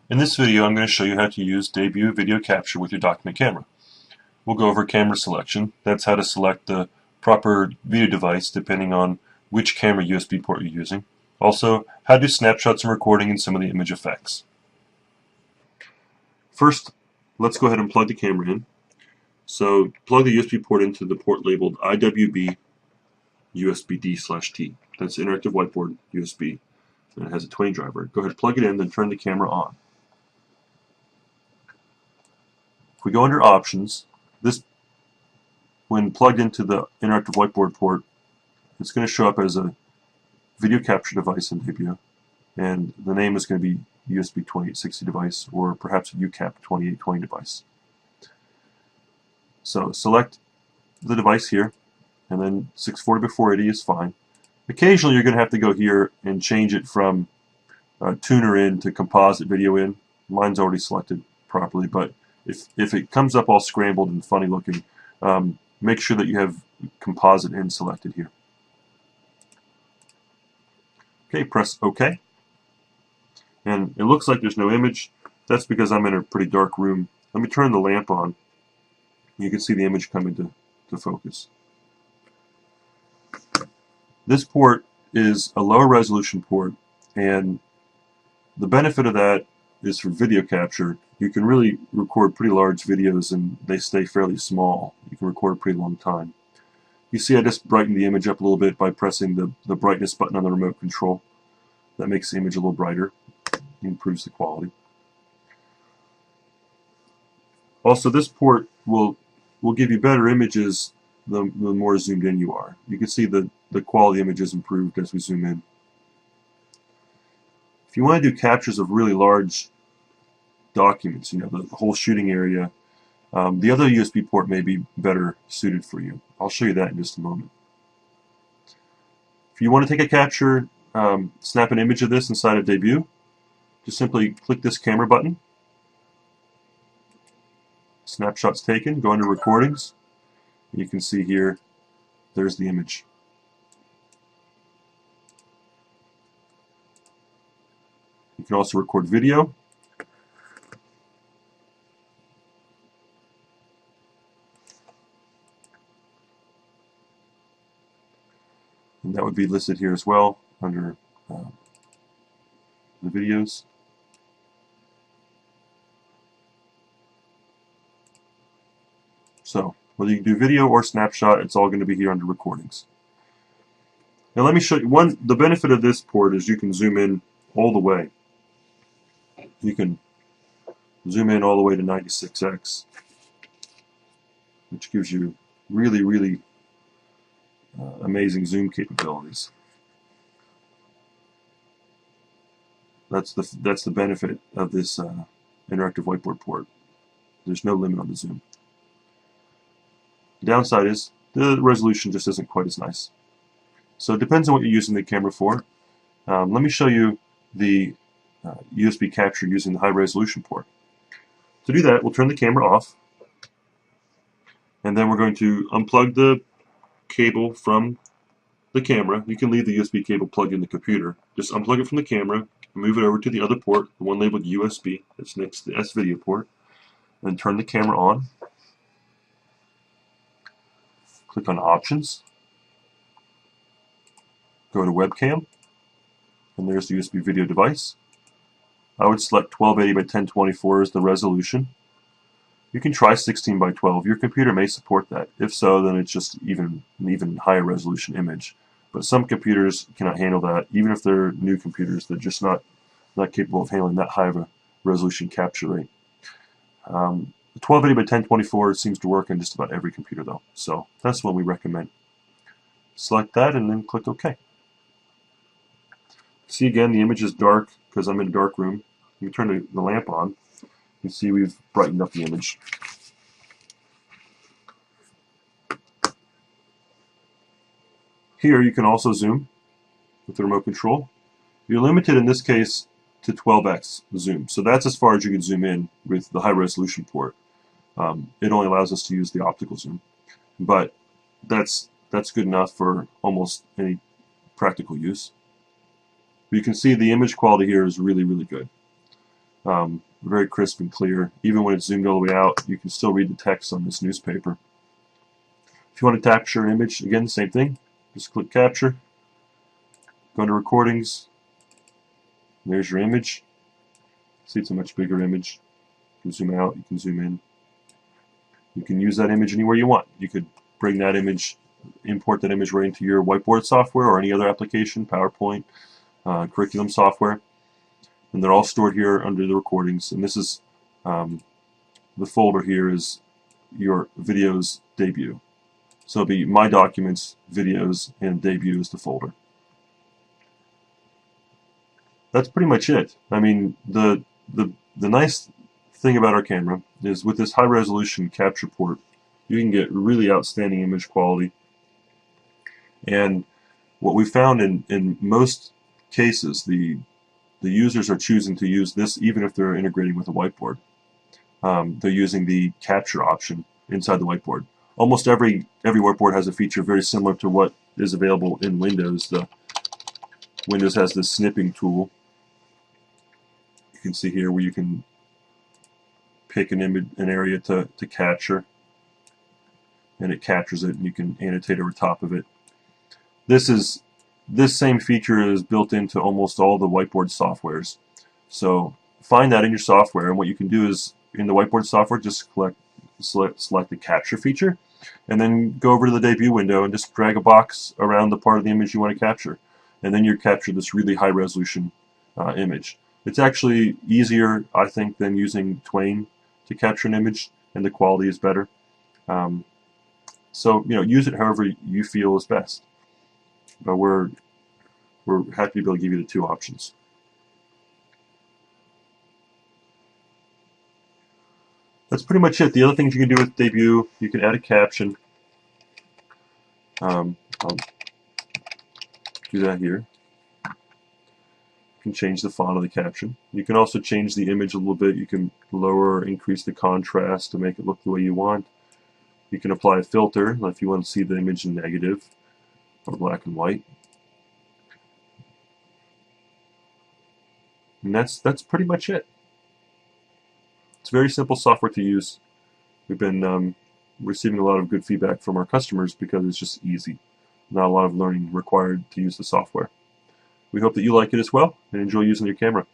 In this video, I'm going to show you how to use Debut Video Capture with your document camera. We'll go over camera selection. That's how to select the proper video device depending on which camera USB port you're using. Also, how to do snapshots and recording and some of the image effects. First, let's go ahead and plug the camera in. So, plug the USB port into the port labeled IWB USB-D/T. That's Interactive Whiteboard USB. And it has a 20 driver. Go ahead, plug it in, then turn the camera on. If we go under Options, this, when plugged into the Interactive Whiteboard port, it's going to show up as a video capture device in Debut, and the name is going to be USB 2860 device, or perhaps a UCAP 2820 device. So select the device here, and then 640 by 480 is fine. Occasionally you're going to have to go here and change it from tuner in to composite video in. Mine's already selected properly, but if it comes up all scrambled and funny looking, make sure that you have composite in selected here. Okay, press OK. And it looks like there's no image. That's because I'm in a pretty dark room. Let me turn the lamp on. You can see the image come into focus. This port is a lower resolution port, and the benefit of that is for video capture. You can really record pretty large videos and they stay fairly small. You can record a pretty long time. You see I just brightened the image up a little bit by pressing the brightness button on the remote control. That makes the image a little brighter, improves the quality. Also, this port will give you better images the more zoomed in you are. You can see the quality image is improved as we zoom in. If you want to do captures of really large documents, you know, the whole shooting area, the other USB port may be better suited for you. I'll show you that in just a moment. If you want to take a capture, snap an image of this inside of Debut, just simply click this camera button. Snapshot's taken, go under Recordings, and you can see here, there's the image. You can also record video. And that would be listed here as well under the videos. So whether you do video or snapshot, it's all going to be here under Recordings. Now let me show you the benefit of this port is you can zoom in all the way. You can zoom in all the way to 96x, which gives you really amazing zoom capabilities. That's the benefit of this interactive whiteboard port. There's no limit on the zoom. The downside is the resolution just isn't quite as nice. So it depends on what you're using the camera for. Let me show you the USB capture using the high resolution port. To do that, we'll turn the camera off, and then we're going to unplug the cable from the camera. You can leave the USB cable plugged in the computer. Just unplug it from the camera, move it over to the other port, the one labeled USB, that's next to the S video port, and turn the camera on. Click on Options, go to Webcam, and there's the USB video device. I would select 1280 by 1024 as the resolution. You can try 16 by 12. Your computer may support that. If so, then it's just an even higher resolution image. But some computers cannot handle that. Even if they're new computers, they're just not capable of handling that high of a resolution capture rate. The 1280 by 1024 seems to work on just about every computer though. So that's what we recommend. Select that and then click OK. See again, the image is dark because I'm in a dark room. Let me turn the lamp on. You can see we've brightened up the image. Here you can also zoom with the remote control. You're limited in this case to 12x zoom. So that's as far as you can zoom in with the high resolution port. It only allows us to use the optical zoom. But that's good enough for almost any practical use. You can see the image quality here is really good. very crisp and clear. Even when it's zoomed all the way out, you can still read the text on this newspaper. If you want to capture an image, again, same thing. Just click Capture, go to Recordings, and there's your image. See, it's a much bigger image. You can zoom out, you can zoom in. You can use that image anywhere you want. You could bring that image, import that image right into your whiteboard software or any other application, PowerPoint, curriculum software. And they're all stored here under the recordings. And this is the folder here is your videos debut. So it'll be My Documents, Videos, and Debut is the folder. That's pretty much it. I mean, the nice thing about our camera is with this high resolution capture port, you can get really outstanding image quality. And what we found in most cases, the users are choosing to use this even if they're integrating with a whiteboard. They're using the capture option inside the whiteboard. Almost every whiteboard has a feature very similar to what is available in Windows. The Windows has this snipping tool. You can see here where you can pick an image, an area to capture, and it captures it, and you can annotate over top of it. This same feature is built into almost all the whiteboard softwares. So find that in your software, and what you can do is in the whiteboard software, just select the capture feature, and then go over to the debut window and just drag a box around the part of the image you want to capture, and then you capture this really high resolution image. It's actually easier, I think, than using Twain to capture an image, and the quality is better. So use it however you feel is best. But we're happy to be able to give you the two options. That's pretty much it. The other things you can do with Debut, you can add a caption. I'll do that here. You can change the font of the caption. You can also change the image a little bit. You can lower or increase the contrast to make it look the way you want. You can apply a filter if you want to see the image in negative or black and white. And that's pretty much it. It's very simple software to use. We've been receiving a lot of good feedback from our customers because it's just easy. Not a lot of learning required to use the software. We hope that you like it as well and enjoy using your camera.